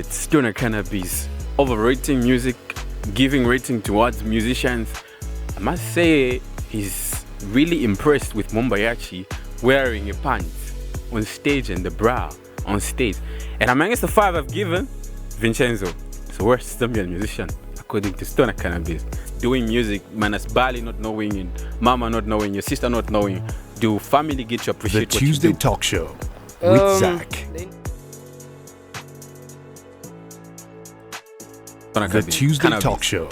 It's Stonner Cannabis. Overrating music, giving rating towards musicians. I must say, he's really impressed with Mombayachi wearing a pants on stage and the bra on stage. And amongst the five I've given, Vinchenzo is the worst Zambian musician, according to Stonner Cannabis. Doing music, Manas Bali not knowing, and Mama not knowing, your sister not knowing. Do family get to appreciate The what you Tuesday do? Talk Show with Zach. The Tuesday Talk Show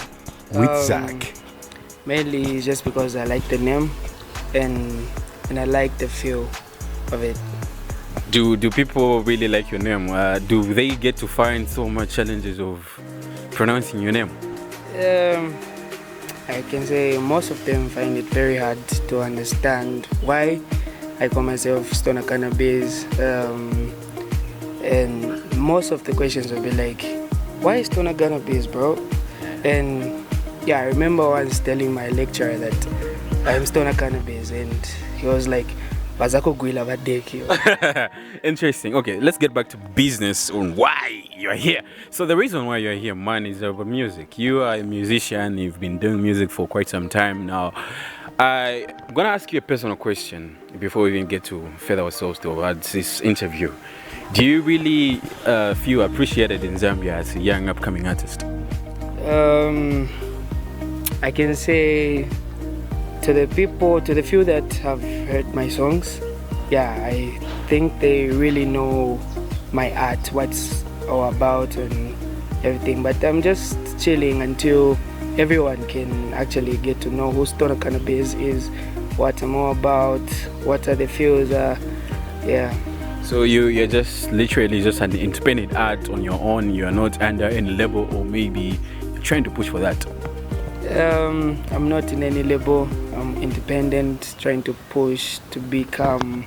with Zach. Mainly just because I like the name and I like the feel of it. Do people really like your name? Do they get to find so much challenges of pronouncing your name? I can say most of them find it very hard to understand why I call myself Stonner Cannabis. And most of the questions will be like, why Stonner Cannabis, bro? And yeah, I remember once telling my lecturer that I'm Stonner Cannabis, and he was like, Bazako Guila Vadeki. Interesting. Okay, let's get back to business on why you're here. So the reason why you're here, man, is about music. You are a musician. You've been doing music for quite some time now. I'm gonna ask you a personal question before we even get to further ourselves towards this interview. Do you really feel appreciated in Zambia as a young upcoming artist? I can say to the few that have heard my songs, yeah, I think they really know my art, what's all about and everything. But I'm just chilling until everyone can actually get to know who Stonner Cannabis is, what I'm all about, what are the feels, yeah. So you're just literally just an independent art on your own. You're not under any label, or maybe you're trying to push for that. I'm not in any label. I'm independent, trying to push to become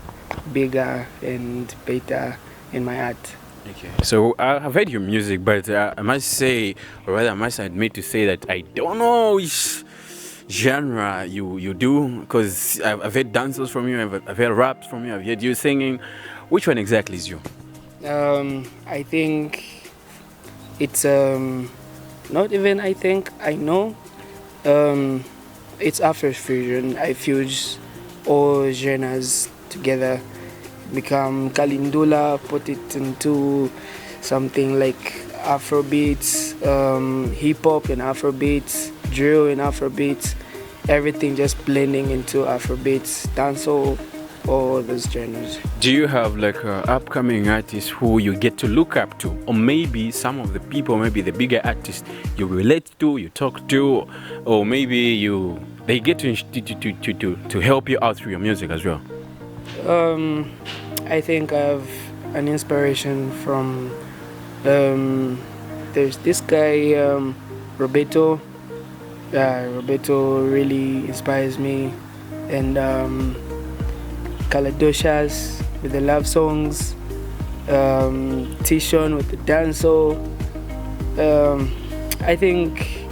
bigger and better in my art. Okay. So I've heard your music, but I must say, or rather I must admit to say that I don't know which genre you do, because I've heard dances from you, I've heard raps from you, I've heard you singing. Which one exactly is you? I think it's not even I think I know. It's Afrofusion. I fuse all genres together, become Kalindula, put it into something like Afrobeats, hip hop and Afrobeats, drill and Afrobeats, everything just blending into Afrobeats, dancehall, all those genres. Do you have like upcoming artists who you get to look up to, or maybe some of the people, maybe the bigger artists you relate to, you talk to, or maybe they get to help you out through your music as well? I think I have an inspiration from there's this guy Roberto. Roberto really inspires me, and Kaladoshas with the love songs, Tishon with the dancehall. I think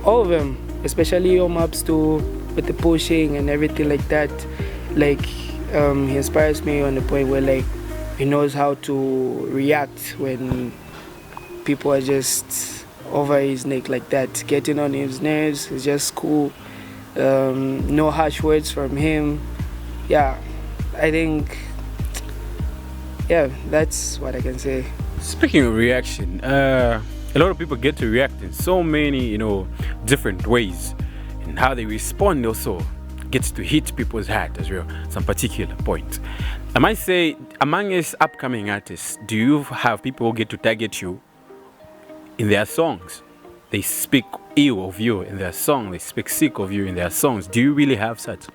all of them, especially Omabs too, with the pushing and everything like that. Like he inspires me on the point where like he knows how to react when people are just over his neck like that, getting on his nerves. It's just cool. No harsh words from him. Yeah. I think, yeah, that's what I can say. Speaking of reaction, a lot of people get to react in so many, different ways, and how they respond also gets to hit people's heart as well. Some particular point. I might say, among us upcoming artists, do you have people who get to target you in their songs? They speak ill of you in their song. They speak sick of you in their songs. Do you really have such?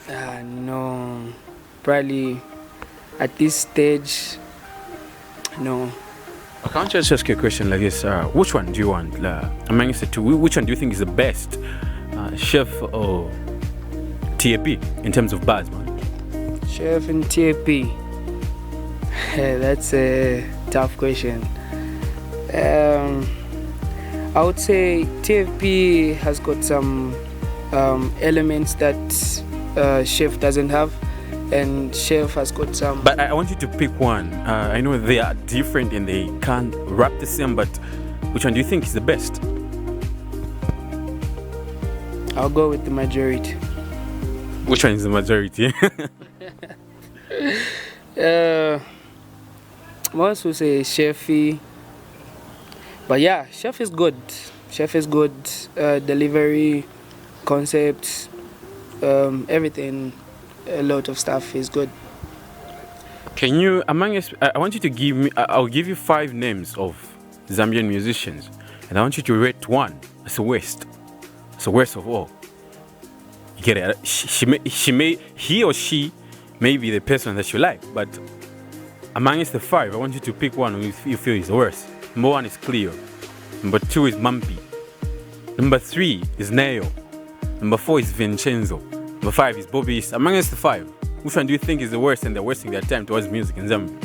No. Probably at this stage, no. I can't just ask you a question like this. Which one do you want? Amongst the two, which one do you think is the best? Chef or TAP in terms of bars, man? Chef and TAP. That's a tough question. I would say TFP has got some elements that Chef doesn't have. and Chef has got some. But I want you to pick one. I know they are different and they can't rap the same, but which one do you think is the best? I'll go with the majority. Which one is the majority? Most will say Chefy. But yeah, Chef is good. Chef is good. Delivery, concepts, everything, a lot of stuff is good. Can you, among us, I want you to give me, I'll give you 5 names of Zambian musicians, and I want you to rate one as the worst. It's the worst of all. You get it? He or she may be the person that you like, but amongst the 5, I want you to pick one who you feel is the worst. Number 1 is Cleo. Number 2 is Mampi. Number 3 is Neo. Number 4 is Vinchenzo. Number 5 is Bobby. Amongst the 5, which one do you think is the worst and they're wasting their time towards music in Zambia?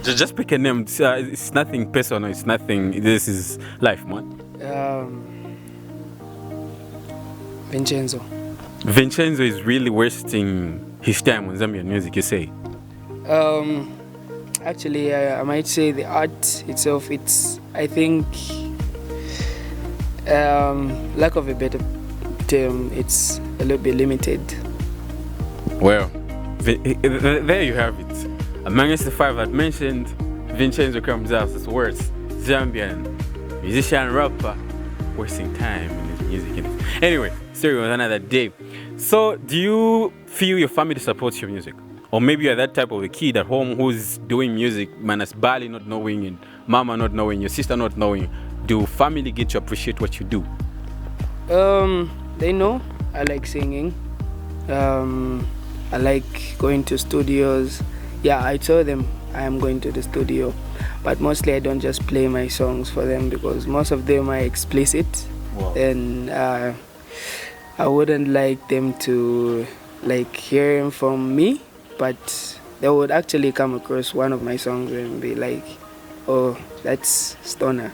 Just pick a name. It's nothing personal. It's nothing. This is life, man. Vinchenzo. Vinchenzo is really wasting his time on Zambian music, you say? Actually, I might say the art itself, it's, I think, lack of a better term, it's a little bit limited. Well, there you have it. Amongst the 5 I mentioned, Vinchenzo comes out as worst Zambian musician, rapper, wasting time in his music. Anyway, story was another day. So, do you feel your family supports your music? Or maybe you're that type of a kid at home who's doing music, Manas Bali not knowing, and Mama not knowing, your sister not knowing. Do family get to appreciate what you do? They know I like singing. I like going to studios. Yeah, I told them I am going to the studio. But mostly I don't just play my songs for them because most of them are explicit. Wow. And I wouldn't like them to like hear them from me. But they would actually come across one of my songs and be like, oh, that's Stonner.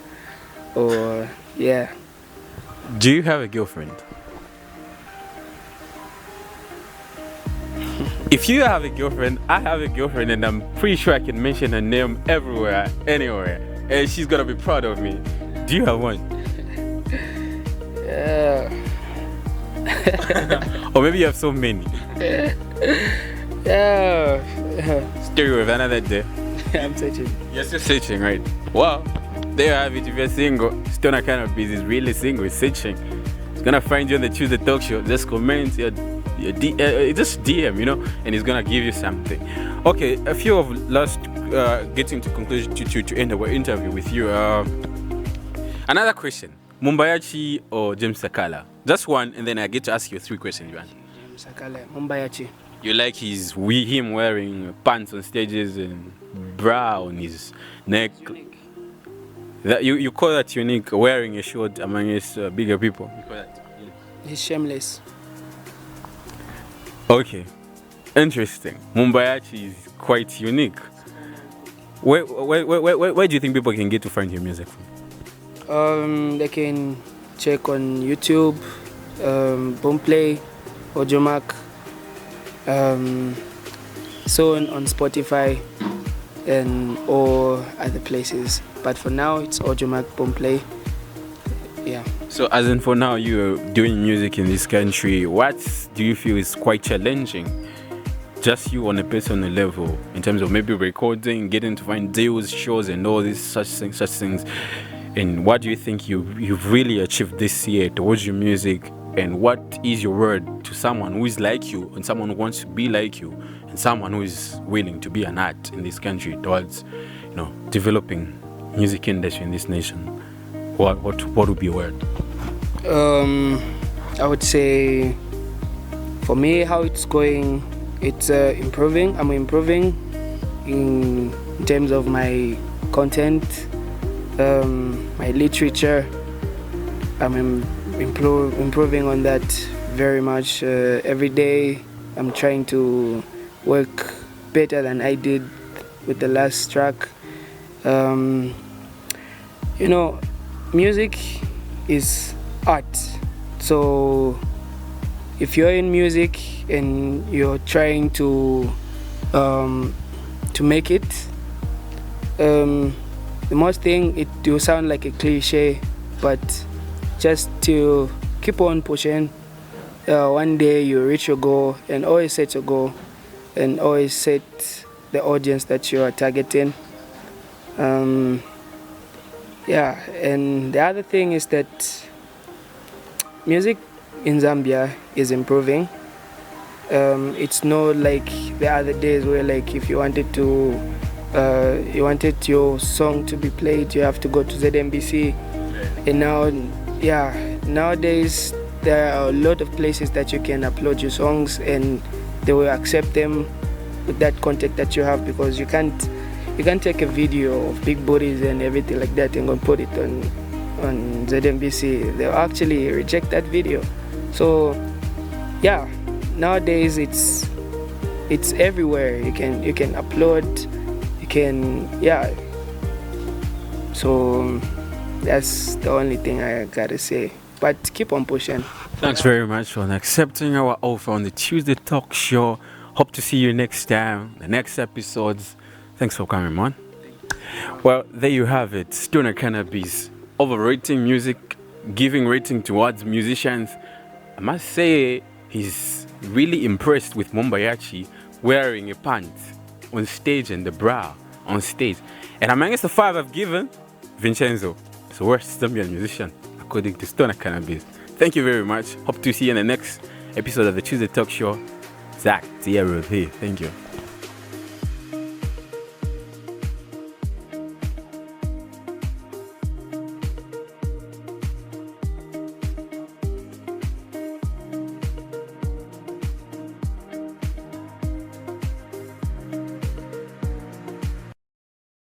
Or, yeah. Do you have a girlfriend? If you have a girlfriend, I have a girlfriend, and I'm pretty sure I can mention her name everywhere, anywhere. And she's gonna be proud of me. Do you have one? Yeah. Or maybe you have so many. Yeah. Story with another day. I'm searching. You're still searching, right? Wow. There you have it. If you're single, Stonner kind of busy. Is really single. He's searching. He's gonna find you on the Tuesday talk show. Just comment your just DM, you know, and he's gonna give you something. Okay, a few of last getting to conclusion to end our interview with you. Another question: Mumbayachi or James Sakala? Just one, and then I get to ask you 3 questions, Johan. James Sakala, Mumbayachi. You like him wearing pants on stages and bra on his neck? That you call that unique? Wearing a shirt among his bigger people? You call that? Yeah. He's shameless. Okay, interesting. Mumbayachi is quite unique. Where do you think people can get to find your music from? They can check on YouTube, Boomplay, Audiomack, soon on Spotify and or other places. But for now, it's Audiomack, Boomplay. Yeah. So as in for now, you're doing music in this country. What do you feel is quite challenging? Just you on a personal level, in terms of maybe recording, getting to find deals, shows, and all these such things. And what do you think you've really achieved this year towards your music? And what is your word to someone who is like you, and someone who wants to be like you, and someone who is willing to be an art in this country towards, developing music industry in this nation? What would be your word? I would say, for me, how it's going, it's improving. I'm improving in terms of my content, my literature. I'm improving on that very much. Every day I'm trying to work better than I did with the last track. music is art. So if you're in music and you're trying to make it, the most thing, it will sound like a cliche, but just to keep on pushing. One day you reach your goal, and always set your goal, and always set the audience that you are targeting. Yeah, and the other thing is that music in Zambia is improving. It's not like the other days where, like, if you wanted your song to be played, you have to go to ZMBC. And now, yeah, nowadays there are a lot of places that you can upload your songs, and they will accept them with that content that you have, because you can't take a video of big bodies and everything like that and go and put it on ZMBC. They'll actually reject that video. So yeah, nowadays it's everywhere. You can upload, you can, yeah. So that's the only thing I gotta say. But keep on pushing. Thanks very much for accepting our offer on the Tuesday Talk Show. Hope to see you next time, the next episodes. Thanks for coming, man. Well, there you have it. Stonner Cannabis, overrating music, giving rating towards musicians. I must say he's really impressed with Mombayachi wearing a pant on stage and the bra on stage. And amongst the 5 I've given, Vinchenzo is the worst Zambian musician, according to Stonner Cannabis. Thank you very much. Hope to see you in the next episode of the Tuesday Talk Show. Zach, Zero here. Thank you.